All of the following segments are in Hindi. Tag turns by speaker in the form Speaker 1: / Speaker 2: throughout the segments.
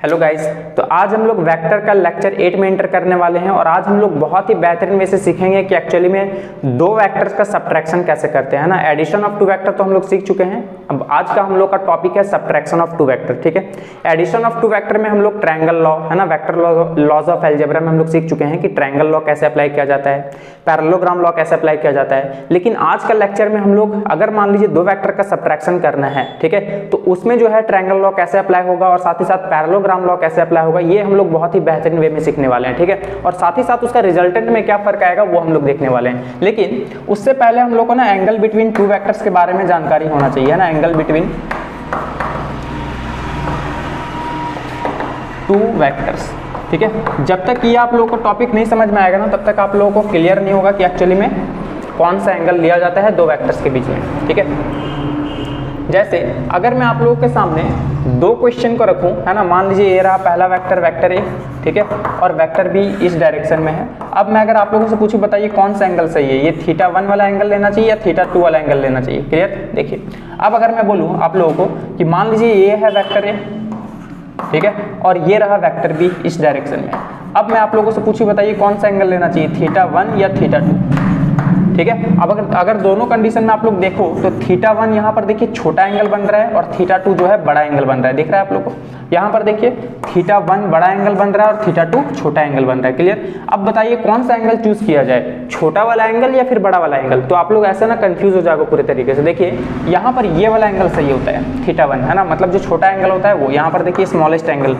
Speaker 1: हेलो गाइस, तो आज हम लोग वेक्टर का लेक्चर 8 में एंटर करने वाले हैं और आज हम लोग बहुत ही बेहतरीन वे से सीखेंगे कि एक्चुअली में दो वेक्टर्स का सब्ट्रैक्शन कैसे करते हैं ना। एडिशन ऑफ टू वेक्टर तो हम लोग सीख चुके हैं। अब आज का हम लोग का टॉपिक है सब्ट्रैक्शन ऑफ टू वेक्टर। ठीक है, एडिशन ऑफ टू वेक्टर में हम लोग ट्रायंगल लॉ है ना, वेक्टर लॉज ऑफ अलजेब्रा में हम लोग सीख चुके हैं कि ट्रायंगल लॉ कैसे अप्लाई किया जाता है, पैरेललोग्राम लॉ कैसे अप्लाई किया जाता है। लेकिन आज का लेक्चर में हम लोग अगर मान लीजिए दो वेक्टर का सब्ट्रैक्शन करना है, ठीक है, तो उसमें जो है ट्रायंगल लॉ कैसे अप्लाई होगा और साथ ही साथ पैरेललोग्राम लॉ कैसे अप्लाई होगा, ये हम लोग बहुत ही बेहतरीन वे में सीखने वाले हैं। ठीक है, और साथ ही साथ उसका रिजल्टेंट में क्या फर्क आएगा वो हम लोग देखने वाले हैं। लेकिन उससे पहले हम लोग को ना एंगल बिटवीन टू वेक्टर्स के बारे में जानकारी होना चाहिए ना। एंगल बिटवीन टू वेक्टर्स, ठीक है, जब तक ये आप लोगों को टॉपिक नहीं समझ में आएगा ना तब तक आप लोगों को क्लियर नहीं होगा कि एक्चुअली में कौन सा एंगल लिया जाता है दो वेक्टर्स के बीच में। ठीक है, जैसे अगर मैं आप लोगों के सामने दो क्वेश्चन को रखूं, है ना, मान लीजिए ये रहा पहला वेक्टर, वेक्टर ए, ठीक है, और वेक्टर बी इस डायरेक्शन में है। अब मैं अगर आप लोगों से पूछूं बताइए कौन सा एंगल सही है, ये θ1 वाला एंगल लेना चाहिए या θ2 वाला एंगल लेना चाहिए। क्लियर, देखिए अब अगर मैं बोलूं आप लोगों को कि मान लीजिए ये है वेक्टर ए, ठीक है, और ये रहा वेक्टर बी इस डायरेक्शन में। अब मैं आप लोगों से पूछूं बताइए कौन सा एंगल लेना चाहिए, θ1 या θ2। ठीक है, अब अगर दोनों कंडीशन में आप लोग देखो तो θ1 यहाँ पर देखिए छोटा एंगल बन रहा है और θ2 जो है बड़ा एंगल बन रहा है। दिख रहा है आप लोग को, यहाँ पर देखिए θ1 बड़ा एंगल बन रहा है और θ2 छोटा एंगल बन रहा है। क्लियर, अब बताइए कौन सा एंगल चूज किया जाए, छोटा वाला एंगल या फिर बड़ा वाला एंगल। तो आप लोग ऐसा ना कंफ्यूज हो जाएगा पूरे तरीके से। देखिए यहाँ पर ये वाला एंगल सही होता है θ1, है ना, मतलब जो छोटा एंगल होता है वो। यहाँ पर देखिए स्मॉलेस्ट एंगल,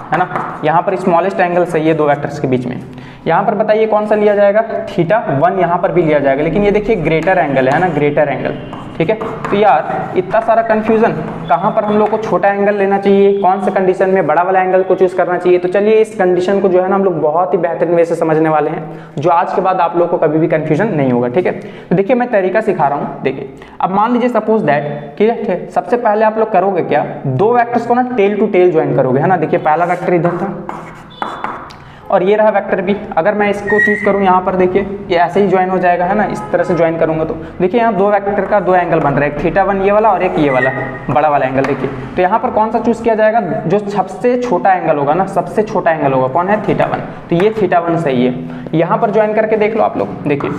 Speaker 1: है ना, यहाँ पर स्मॉलेस्ट एंगल सही है दो वेक्टर्स के बीच में। यहाँ पर बताइए कौन सा लिया जाएगा, θ1 यहाँ पर भी लिया जाएगा, लेकिन ये देखिए ग्रेटर एंगल है ना, ग्रेटर एंगल। ठीक है, तो यार इतना सारा कंफ्यूजन, कहाँ पर हम लोग को छोटा एंगल लेना चाहिए, कौन से कंडीशन में बड़ा वाला एंगल को चूज करना चाहिए। तो चलिए इस कंडीशन को जो है ना हम लोग बहुत ही बेहतरीन वे से समझने वाले हैं, जो आज के बाद आप लोग को कभी भी कंफ्यूजन नहीं होगा। ठीक है, तो देखिए मैं तरीका सिखा रहा हूँ। देखिए अब मान लीजिए सपोज दैट, ठीक है, सबसे पहले आप लोग करोगे क्या, दो वेक्टर्स को ना टेल टू टेल ज्वाइन करोगे, है ना। देखिए पहला वेक्टर इधर था और ये रहा वेक्टर बी। अगर मैं इसको चूज करूं यहाँ पर, देखिए ये ऐसे ही ज्वाइन हो जाएगा, है ना, इस तरह से ज्वाइन करूंगा तो देखिए यहाँ दो वेक्टर का दो एंगल बन रहा है, एक θ1 ये वाला और एक ये वाला बड़ा वाला एंगल। देखिए तो यहाँ पर कौन सा चूज किया जाएगा, जो सबसे छोटा एंगल होगा ना, सबसे छोटा एंगल होगा, कौन है, θ1। तो ये θ1 सही है। यहाँ पर ज्वाइन करके देख लो आप लोग, देखिए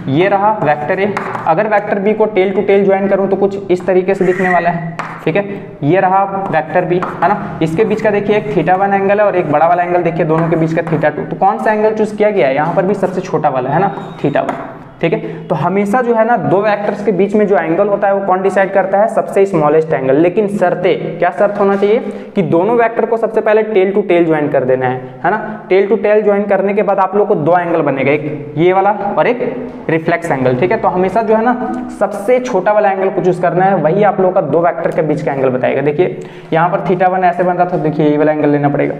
Speaker 1: ये रहा वेक्टर ए। अगर वेक्टर बी को टेल टू टेल ज्वाइन करूँ तो कुछ इस तरीके से दिखने वाला है। ठीक है, ये रहा वेक्टर बी, है ना, इसके बीच का देखिए एक θ1 एंगल है और एक बड़ा वाला एंगल देखिए दोनों के बीच का θ2। तो कौन सा एंगल चूज किया गया है, यहाँ पर भी सबसे छोटा वाला, है ना, θ1। ठीक है, तो हमेशा जो है ना दो वेक्टर्स के बीच में जो एंगल होता है वो कौन डिसाइड करता है, सबसे स्मॉलेस्ट एंगल। लेकिन शर्ते, क्या शर्त होना चाहिए कि दोनों वेक्टर को सबसे पहले टेल टू टेल ज्वाइन कर देना है ना। टेल टू टेल ज्वाइन करने के बाद आप लोग को दो एंगल बनेगा, एक ये वाला और एक रिफ्लेक्स एंगल। ठीक है, तो हमेशा जो है ना सबसे छोटा वाला एंगल को चूज करना है, वही आप लोग का दो वेक्टर के बीच का एंगल बताएगा। देखिए यहाँ पर θ1 ऐसे बन रहा था, देखिए ये वाला एंगल लेना पड़ेगा।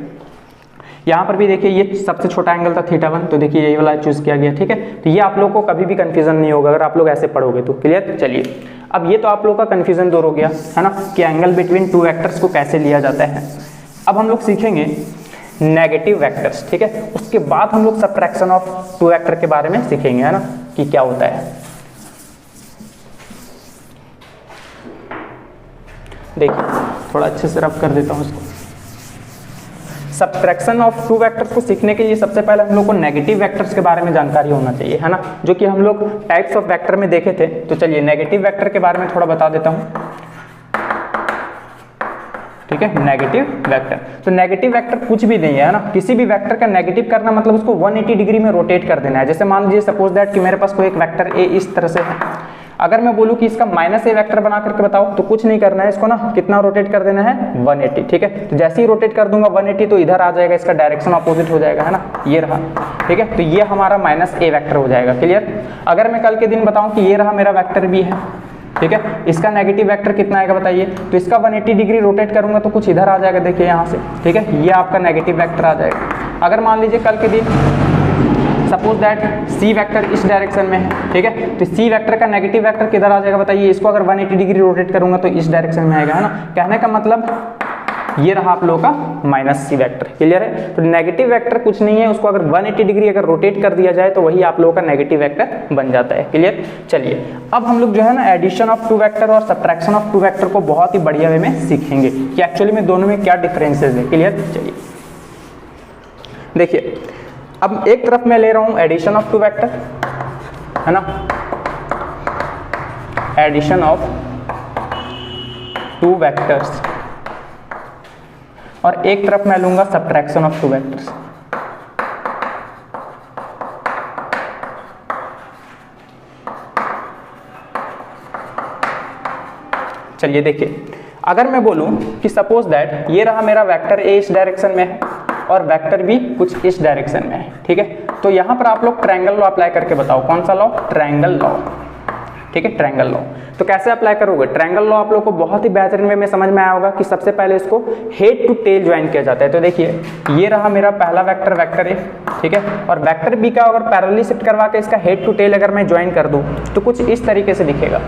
Speaker 1: यहाँ पर भी देखिए ये सबसे छोटा एंगल था θ1, तो देखिए यही वाला चूज किया गया। ठीक है, तो ये आप लोग को कभी भी कंफ्यूजन नहीं होगा अगर आप लोग ऐसे पढ़ोगे तो। क्लियर, चलिए अब ये तो आप लोग का कंफ्यूजन दूर हो गया, है ना, कि एंगल बिटवीन टू वेक्टर्स को कैसे लिया जाता है। अब हम लोग सीखेंगे नेगेटिव वेक्टर्स। ठीक है, उसके बाद हम लोग सब्ट्रैक्शन ऑफ टू वेक्टर के बारे में सीखेंगे, है ना, कि क्या होता है। देखिए थोड़ा अच्छे से रब कर देता हूँ इसको। सब्ट्रैक्शन ऑफ टू वेक्टर्स को सीखने के लिए सबसे पहले हम लोग को नेगेटिव वेक्टर्स के बारे में जानकारी होना चाहिए, है ना, जो कि हम लोग टाइप्स ऑफ वेक्टर में देखे थे। तो चलिए नेगेटिव वेक्टर के बारे में थोड़ा बता देता हूं। ठीक है, नेगेटिव वेक्टर, तो नेगेटिव वेक्टर कुछ भी नहीं है ना, किसी भी वेक्टर का नेगेटिव करना मतलब उसको 180 डिग्री में रोटेट कर देना है। जैसे मान लीजिए सपोज दैट कि मेरे पास कोई एक वेक्टर ए इस तरह से है, अगर मैं बोलूं कि इसका -a वेक्टर बना करके बताओ तो कुछ नहीं करना है, इसको ना कितना रोटेट कर देना है, 180। ठीक है, तो जैसे ही रोटेट कर दूंगा 180 तो इधर आ जाएगा, इसका डायरेक्शन अपोजिट हो जाएगा, है ना, ये रहा। ठीक है, तो ये हमारा -a वेक्टर हो जाएगा। क्लियर, अगर मैं कल के दिन बताऊं कि ये रहा मेरा वेक्टर बी है, ठीक है, इसका नेगेटिव वेक्टर कितना आएगा बताइए, तो इसका 180 डिग्री रोटेट करूंगा तो कुछ इधर आ जाएगा, देखिए यहाँ से। ठीक है, ये आपका नेगेटिव वेक्टर आ जाएगा। अगर मान लीजिए कल के दिन सपोज दैट सी वेक्टर इस डायरेक्शन में है, ठीक है, तो सी वेक्टर का नेगेटिव वेक्टर किधर आ जाएगा बताइए, इसको अगर 180 डिग्री रोटेट करूंगा तो इस डायरेक्शन में आएगा, है ना। कहने का मतलब ये रहा आप लोगों का माइनस सी वेक्टर। क्लियर है? तो नेगेटिव वेक्टर कुछ नहीं है, उसको अगर 180 डिग्री अगर रोटेट कर दिया जाए तो वही आप लोगों का नेगेटिव वेक्टर बन जाता है। क्लियर? चलिए अब हम लोग जो है ना एडिशन ऑफ टू वेक्टर और सब्ट्रैक्शन ऑफ टू वेक्टर को बहुत ही बढ़िया वे में सीखेंगे कि एक्चुअली में दोनों में क्या डिफरेंसेस है। क्लियर? चलिए देखिए, अब एक तरफ मैं ले रहा हूं एडिशन ऑफ टू वेक्टर, है ना, एडिशन ऑफ टू वेक्टर्स, और एक तरफ मैं लूंगा सब्ट्रैक्शन ऑफ टू वेक्टर्स। चलिए देखिए, अगर मैं बोलूं कि सपोज दैट ये रहा मेरा वेक्टर ए इस डायरेक्शन में है और वेक्टर बी कुछ इस डायरेक्शन में है, ठीक है, तो यहां पर आप लोग ट्रायंगल लॉ अप्लाई करके बताओ। कौन सा लॉ? Triangle law. ठीक है, ट्रायंगल लॉ। तो कैसे अप्लाई करोगे ट्रायंगल लॉ? आप लोग को बहुत ही बेहतरीन वे में समझ में आया होगा कि सबसे पहले इसको हेड टू टेल ज्वाइन किया जाता है। तो देखिए, ये रहा मेरा पहला वेक्टर, वेक्टर ए, ठीक है, और वेक्टर बी का अगर पैरेलली शिफ्ट करवा के इसका हेड टू टेल अगर मैं ज्वाइन कर दूं तो कुछ इस तरीके से दिखेगा।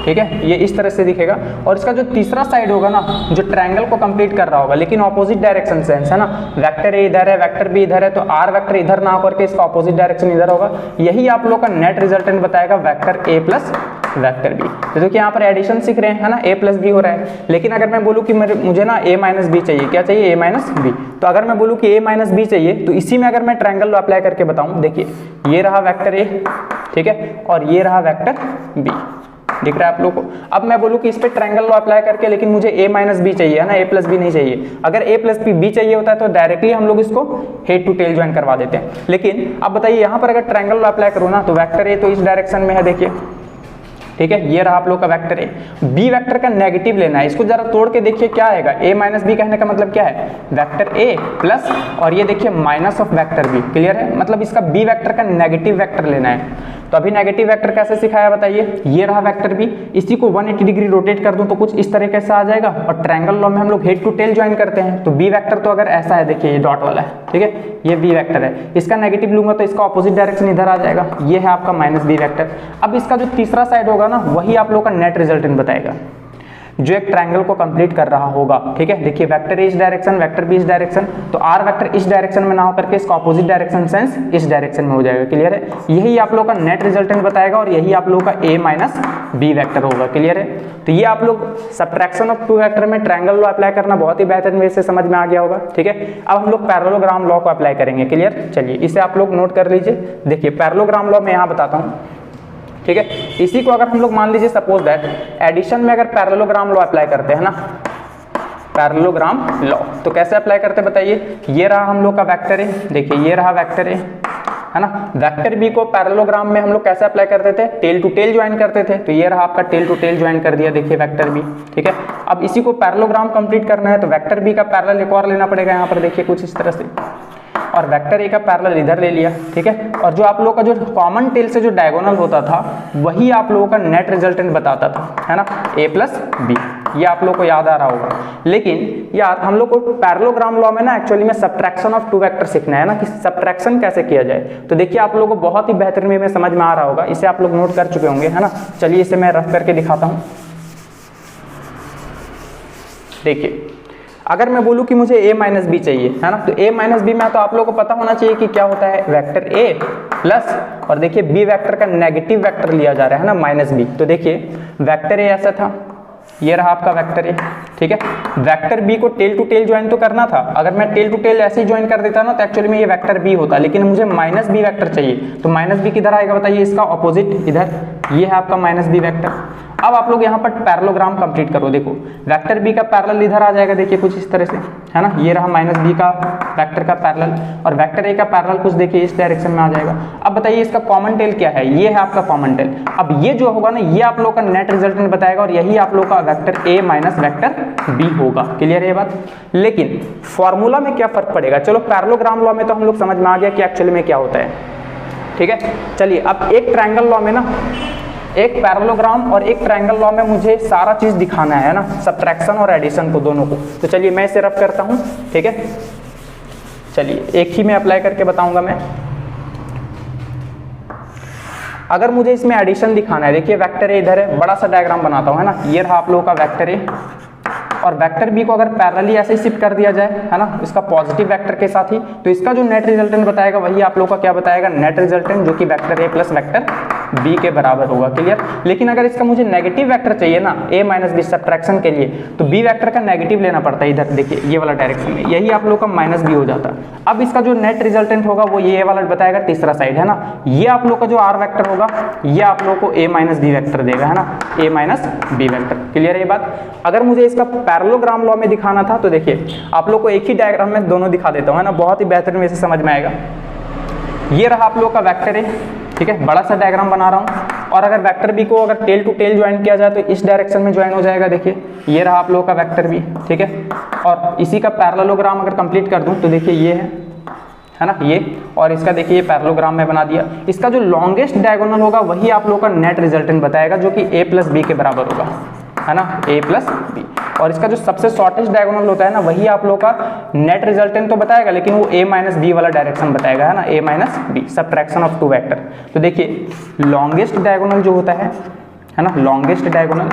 Speaker 1: ठीक है, ये इस तरह से दिखेगा। और इसका जो तीसरा साइड होगा ना, जो ट्रायंगल को कंप्लीट कर रहा होगा लेकिन ऑपोजिट डायरेक्शन से है ना, वेक्टर ए इधर है, वेक्टर बी इधर है, तो आर वेक्टर इधर ना होकर के इसका ऑपोजिट डायरेक्शन इधर होगा। यही आप लोग का नेट रिजल्टेंट बताएगा vector A plus vector B. तो देखिए यहाँ पर एडिशन सीख रहे हैं, है ना, ए प्लस बी हो रहा है। लेकिन अगर मैं बोलूँ कि मुझे ना ए माइनस बी चाहिए, क्या चाहिए? ए माइनस बी। तो अगर मैं बोलूँ कि ए माइनस बी चाहिए तो इसी में अगर मैं ट्रायंगल अप्लाई करके बताऊँ, देखिए ये रहा वेक्टर ए, ठीक है, और ये रहा वेक्टर बी, दिख रहा है आप लोग को। अब मैं बोलूं कि इस पे ट्रायंगल लॉ अप्लाई करके, लेकिन मुझे a माइनस बी चाहिए, है ना, a प्लस बी नहीं चाहिए। अगर a प्लस बी चाहिए होता है तो डायरेक्टली हम लोग इसको हेड टू टेल ज्वाइन करवा देते हैं। लेकिन अब बताइए यहाँ पर अगर ट्रायंगल लॉ अप्लाई करूँ ना, तो वेक्टर a तो इस डायरेक्शन में है, देखिए, ठीक है, ये रहा आप लोग का वेक्टर ए। बी वेक्टर का नेगेटिव लेना है, इसको जरा तोड़ के देखिए क्या आएगा। ए माइनस बी कहने का मतलब क्या है? वेक्टर ए प्लस, और ये देखिए minus of vector B. Clear है? मतलब इसका बी वेक्टर का नेगेटिव वेक्टर लेना है। तो अभी नेगेटिव वेक्टर कैसे सिखाया बताइए। ये रहा वेक्टर बी, इसी को 180 डिग्री रोटेट कर दूं तो कुछ इस तरीके से आ जाएगा। और ट्रायंगल लॉ में हम लोग हेड टू टेल ज्वाइन करते हैं, तो बी वेक्टर तो अगर ऐसा है, देखिए ये डॉट वाला है, ठीक है, ये बी वेक्टर है, इसका नेगेटिव लूंगा तो इसका ऑपोजिट डायरेक्शन इधर आ जाएगा, ये है आपका माइनस बी वेक्टर। अब इसका जो तीसरा साइड होगा ना, वही आप लोग का नेट रिजल्टेंट बताएगा जो एक ट्रायंगल को कंप्लीट कर रहा होगा। ठीक है, देखिए वेक्टर ए इस डायरेक्शन, वेक्टर बी इस डायरेक्शन, तो आर वेक्टर इस डायरेक्शन में ना होकर के इसका ऑपोजिट डायरेक्शन सेंस इस डायरेक्शन में हो जाएगा। क्लियर है? यही आप लोग का नेट रिजल्टेंट बताएगा और यही आप लोग का ए माइनस बी वेक्टर होगा। क्लियर है? तो ये आप लोग सब्ट्रैक्शन ऑफ टू वेक्टर में ट्रायंगल लॉ अप्लाई करना बहुत ही बेहतरीन वे से समझ में आ गया होगा। ठीक है, अब हम लोग पैरेललोग्राम लॉ को अप्लाई करेंगे। क्लियर? चलिए इसे आप लोग नोट कर लीजिए। देखिए पैरेललोग्राम लॉ मैं यहाँ बताता हूँ। ठीक है, इसी को अगर हम लोग मान लीजिए सपोज दैट एडिशन में अगर पैरेललोग्राम लॉ अप्लाई करते हैं ना, पैरेललोग्राम लॉ, तो कैसे अप्लाई करते हैं बताइए। ये रहा हम लोग का वेक्टर ए, देखिए ये रहा वेक्टर ए, है ना। वेक्टर बी को पैरेललोग्राम में हम लोग कैसे अप्लाई करते थे, टेल टू टेल ज्वाइन करते थे, तो ये रहा आपका टेल टू टेल ज्वाइन कर दिया, देखिए वेक्टर बी। ठीक है, अब इसी को पैरेललोग्राम कंप्लीट करना है तो वेक्टर बी का पैरेलल एक और लेना पड़ेगा यहाँ पर, देखिए कुछ इस तरह से, और वेक्टर ए का पैरेलल इधर ले लिया। ठीक है, और जो आप लोगों का जो कॉमन टेल से जो डायगोनल होता था वही आप लोगों का नेट रिजल्टेंट बताता था, है ना, ए प्लस बी। ये आप लोग को याद आ रहा होगा। लेकिन यार हम लोग को पैरेललोग्राम लॉ में ना एक्चुअली में सब्ट्रैक्शन ऑफ टू वेक्टर सीखना है ना, कि सब्ट्रैक्शन कैसे किया जाए। तो देखिए आप लोगों को बहुत ही बेहतरीन वे में समझ में आ रहा होगा, इसे आप लोग नोट कर चुके होंगे, है ना। चलिए इसे मैं रफ करके दिखाता हूँ। देखिए अगर मैं बोलूं कि मुझे a माइनस बी चाहिए, है ना, तो a माइनस बी में तो आप लोगों को पता होना चाहिए कि क्या होता है, वेक्टर a प्लस, और देखिए b वेक्टर का नेगेटिव वेक्टर लिया जा रहा है ना, माइनस बी। तो देखिए वेक्टर a ऐसा था, ये रहा आपका वेक्टर ए। ठीक है, वेक्टर बी को टेल टू टेल ज्वाइन तो करना था। अगर मैं टेल टू टेल ऐसे ही ज्वाइन कर देता ना तो एक्चुअली में ये वेक्टर बी होता, लेकिन मुझे माइनस बी वेक्टर चाहिए। तो माइनस बी किधर आएगा बताइए, इसका ऑपोजिट इधर, ये है आपका माइनस बी वेक्टर। अब आप लोग यहाँ पर पैरेललोग्राम कंप्लीट करो। देखो वेक्टर बी का पैरेलल इधर आ जाएगा, देखिए कुछ इस तरह से, है ना, ये रहा माइनस बी का वेक्टर का पैरेलल, और वेक्टर ए का पैरेलल कुछ देखिए इस डायरेक्शन में आ जाएगा। अब बताइए इसका कॉमन टेल क्या है, ये है आपका कॉमन टेल। अब ये जो होगा ना, ये आप लोग का नेट रिजल्टेंट बताएगा और यही आप लोग का vector A minus vector B होगा। क्लियर है ये बात? लेकिन फॉर्मूला में क्या फर्क पड़ेगा, चलो पैरेललोग्राम लॉ में तो हम लोग समझ में आ गया कि एक्चुअली में क्या होता है। ठीक है, चलिए अब एक ट्रायंगल लॉ में ना, एक पैरेललोग्राम और एक ट्रायंगल लॉ में मुझे सारा चीज दिखाना है ना, सब्ट्रैक्शन और एडिशन को, दोनों को। तो चलिए मैं इसे रफ करता हूँ। ठीक है, चलिए एक ही में अप्लाई करके बताऊंगा मैं। अगर मुझे इसमें एडिशन दिखाना है, देखिए वेक्टर ए इधर है, बड़ा सा डायग्राम बनाता हूँ, है ना, ये रहा आप लोगों का वेक्टर ए, और वेक्टर बी को अगर पैरेलली ऐसे ही शिफ्ट कर दिया जाए, है ना, इसका पॉजिटिव वेक्टर के साथ ही, तो इसका जो नेट रिजल्टेंट बताएगा वही आप लोग का क्या बताएगा, नेट रिजल्टेंट, जो कि vector A plus vector B के बराबर होगा। क्लियर। लेकिन अगर इसका मुझे नेगेटिव वेक्टर चाहिए ना, ए माइनस बी सब्ट्रैक्शन के लिए, तो बी वेक्टर का नेगेटिव लेना पड़ता है। इधर देखिए ये वाला डायरेक्शन में, यही आप लोग का माइनस बी हो जाता। अब इसका जो नेट रिजल्टेंट होगा वो ये वाला बताएगा, तीसरा साइड, है ना, ये आप लोग का जो आर वेक्टर होगा ये आप लोग को ए माइनस बी वेक्टर देगा, है ना, A minus B vector. Clear है ये बात। अगर मुझे इसका पैरेललोग्राम लॉ में दिखाना था, तो देखिए आप लोग को एक ही डायग्राम में दोनों दिखा देता हूँ, है ना, बहुत ही बेहतरीन वैसे समझ में आएगा। ये रहा आप लोग का वेक्टर है, ठीक है, बड़ा सा डायग्राम बना रहा हूँ, और अगर वेक्टर बी को अगर टेल टू टेल ज्वाइन किया जाए तो इस डायरेक्शन में ज्वाइन हो जाएगा। देखिए ये रहा आप लोगों का वेक्टर बी, ठीक है, और इसी का पैरेललोग्राम अगर कंप्लीट कर दूं तो देखिए ये है ना, ये, और इसका देखिए ये पैरेललोग्राम में बना दिया। इसका जो लॉन्गेस्ट डायगोनल होगा वही आप लोगों का नेट रिजल्टेंट बताएगा, जो कि ए प्लस बी के बराबर होगा, है ना, ए प्लस बी। और इसका जो सबसे शॉर्टेस्ट डायगोनल होता है ना, वही आप लोग का नेट रिजल्टेंट तो बताएगा, लेकिन वो ए माइनस बी वाला डायरेक्शन बताएगा, है ना, A minus B, subtraction of two vector. तो देखिए लॉन्गेस्ट डायगोनल जो होता है ना, लॉन्गेस्ट डायगोनल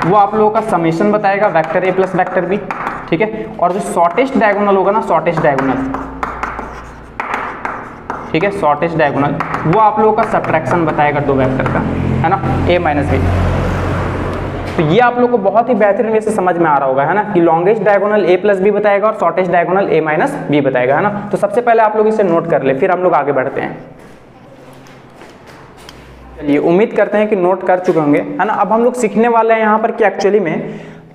Speaker 1: वो आप लोगों का समेशन बताएगा, vector A plus vector B, ठीक है। और जो शॉर्टेस्ट डायगोनल होगा ना, शॉर्टेस्ट डायगोनल, ठीक है, शॉर्टेस्ट डायगोनल वो आप लोगों का सब्ट्रैक्शन बताएगा दो वेक्टर का, है ना, ए माइनस बी। तो ये आप लोग को बहुत ही बेहतरीन वे से समझ में आ रहा होगा, है ना, कि longest diagonal A plus B बताएगा और shortest diagonal A minus B बताएगा, है ना। तो सबसे पहले आप लोग इसे नोट कर ले, फिर हम लोग आगे बढ़ते हैं। चलिए उम्मीद करते हैं कि नोट कर चुके होंगे, है ना। अब हम लोग सीखने वाले हैं यहाँ पर कि एक्चुअली में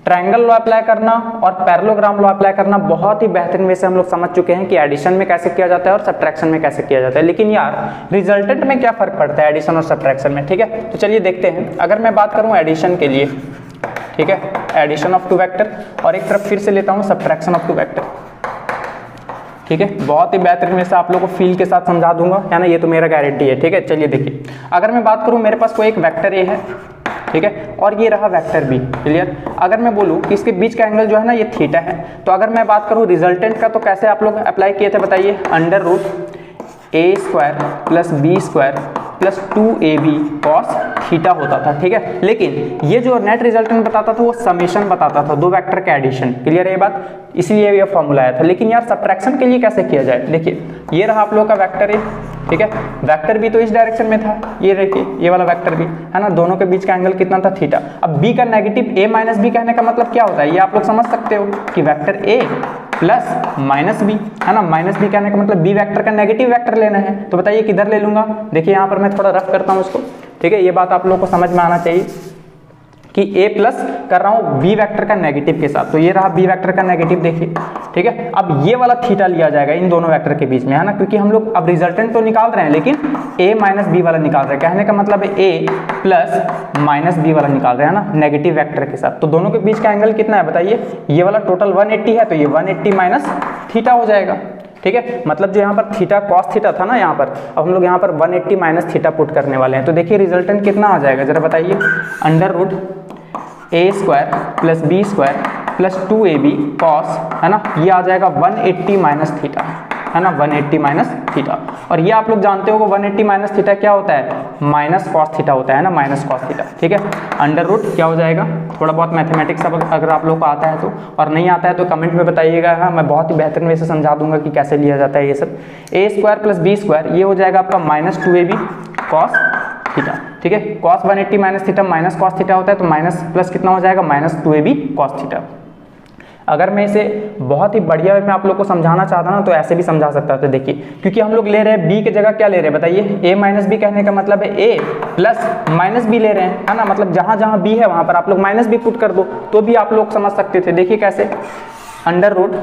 Speaker 1: ट्रायंगल लॉ अप्लाई करना और पैरेललोग्राम लॉ अप्लाई करना बहुत ही बेहतरीन वे से हम लोग समझ चुके हैं कि एडिशन में कैसे किया जाता है और सब्ट्रैक्शन में कैसे किया जाता है। लेकिन यार रिजल्टेंट में क्या फर्क पड़ता है एडिशन और सब्ट्रैक्शन में, ठीक है। तो चलिए देखते हैं। अगर मैं बात करूं एडिशन के लिए, ठीक है, एडिशन ऑफ टू वेक्टर, और एक तरफ फिर से लेता हूं सब्ट्रैक्शन ऑफ टू वेक्टर, ठीक है, बहुत ही बेहतरीन में से आप लोगों को फील के साथ समझा दूंगा, है ना, ये तो मेरा गारंटी है, ठीक है। चलिए देखिए, अगर मैं बात करूं मेरे पास कोई एक वेक्टर ए है, ठीक है, और ये रहा वेक्टर बी। क्लियर। अगर मैं बोलूं कि इसके बीच का एंगल जो है ना ये थीटा है, तो अगर मैं बात करूं रिजल्टेंट का, तो कैसे आप लोग अप्लाई किए थे बताइए, under root A square plus B square plus 2ab cos theta होता था, ठीक है। लेकिन ये जो नेट रिजल्टेंट बताता था वो समेशन बताता था, दो वेक्टर का एडिशन। क्लियर है ये बात, इसलिए ये फॉर्मूला आया था। लेकिन यार सब्ट्रैक्शन के लिए कैसे किया जाए, देखिए ये रहा आप लोग का वेक्टर ए, ठीक है, वेक्टर बी तो इस डायरेक्शन में था, ये देखिए ये वाला वेक्टर बी, है ना, दोनों के बीच का एंगल कितना था, थीटा। अब बी का नेगेटिव ए माइनस बी कहने का मतलब क्या होता है, ये आप लोग समझ सकते हो कि vector A plus minus B, है ना, माइनस बी कहने का मतलब बी वेक्टर का नेगेटिव वेक्टर लेना है। तो बताइए किधर ले लूंगा, देखिए यहाँ पर मैं थोड़ा रफ करता हूँ इसको, ठीक है, ये बात आप लोग को समझ में आना चाहिए कि a प्लस कर रहा हूँ b वेक्टर का नेगेटिव के साथ, तो ये रहा b वेक्टर का नेगेटिव, देखिए, ठीक है। अब ये वाला थीटा लिया जाएगा इन दोनों वेक्टर के बीच में, है ना, क्योंकि हम लोग अब रिजल्टेंट तो निकाल रहे हैं लेकिन a माइनस बी वाला निकाल रहे हैं, कहने का मतलब है a प्लस माइनस बी वाला निकाल रहे हैं, ना, नेगेटिव वेक्टर के साथ। तो दोनों के बीच का एंगल कितना है बताइए, ये वाला टोटल 180 है, तो ये 180 माइनस थीटा हो जाएगा, ठीक है। मतलब जो यहाँ पर थीटा कॉस थीटा था ना यहाँ पर, अब हम लोग यहाँ पर 180 माइनस थीटा पुट करने वाले हैं। तो देखिए रिजल्टेंट कितना आ जाएगा जरा बताइए, under root A square plus B square plus 2ab cos, है ना, ये आ जाएगा 180 माइनस थीटा, है ना, 180 माइनस थीटा। और ये आप लोग जानते हो 180 माइनस थीटा क्या होता है, माइनस कॉस थीटा होता है ना, माइनस कॉस थीटा, ठीक है। अंडर रूट क्या हो जाएगा, थोड़ा बहुत मैथमेटिक्स अगर आप लोग को आता है तो, और नहीं आता है तो कमेंट में बताइएगा, हाँ, मैं बहुत ही बेहतरीन वैसे समझा दूंगा कि कैसे लिया जाता है ये सब। ए स्क्वायर प्लस बी स्क्वायर ये हो जाएगा आपका माइनस 2ab कॉस थीटा, ठीक है। Cos 180 minus theta minus cos theta होता है, तो माइनस प्लस कितना हो जाएगा, माइनस 2ab कॉस थीटा। अगर मैं इसे बहुत ही बढ़िया में आप लोग को समझाना चाहता ना तो ऐसे भी समझा सकता था, देखिए, क्योंकि हम लोग ले रहे हैं बी की जगह क्या ले रहे हैं बताइए, ए माइनस बी कहने का मतलब है ए प्लस माइनस बी ले रहे हैं, है ना, मतलब जहां जहां बी है वहां पर आप लोग माइनस बी पुट कर दो तो भी आप लोग समझ सकते थे। देखिए कैसे, अंडर रूट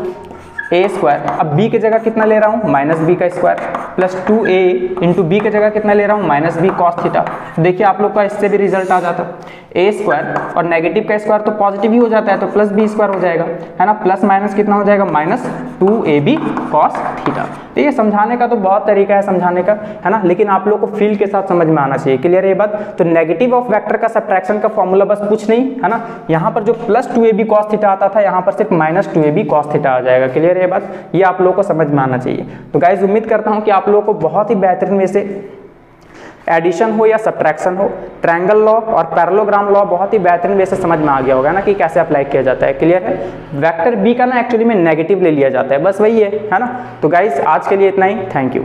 Speaker 1: ए स्क्वायर, अब बी की जगह कितना ले रहा हूँ, माइनस बी का square plus 2a into B की जगह कितना ले रहा हूँ, माइनस बी कॉस थीटा। देखिए आप लोग का इससे भी रिजल्ट आ जाता। ए स्क्वायर और नेगेटिव का स्क्वायर तो पॉजिटिव ही हो जाता है, तो प्लस बी स्क्वायर हो जाएगा, है ना। प्लस माइनस कितना हो जाएगा, माइनस 2ab cos थीटा। तो ये समझाने का तो बहुत तरीका है समझाने का, है ना, लेकिन आप लोग को फील के साथ समझ में आना चाहिए। क्लियर है ये बात। तो नेगेटिव ऑफ वेक्टर का सब्ट्रैक्शन का फॉर्मूला बस कुछ नहीं, है ना, यहाँ पर जो प्लस 2ab cos थीटा आता था, यहाँ पर सिर्फ माइनस 2ab cos थीटा आ जाएगा। क्लियर है ये बात, ये आप लोग को समझ में आना चाहिए। तो गाइज उम्मीद करता हूँ कि आप लोगों को बहुत ही बेहतरीन में से एडिशन हो या सब्ट्रैक्शन हो, ट्रायंगल लॉ और पैरेललोग्राम लॉ बहुत ही बेहतरीन वे से समझ में आ गया होगा ना कि कैसे अप्लाई किया जाता है। क्लियर है। वेक्टर बी का ना एक्चुअली में नेगेटिव ले लिया जाता है, बस वही है ना। तो गाइस आज के लिए इतना ही, थैंक यू।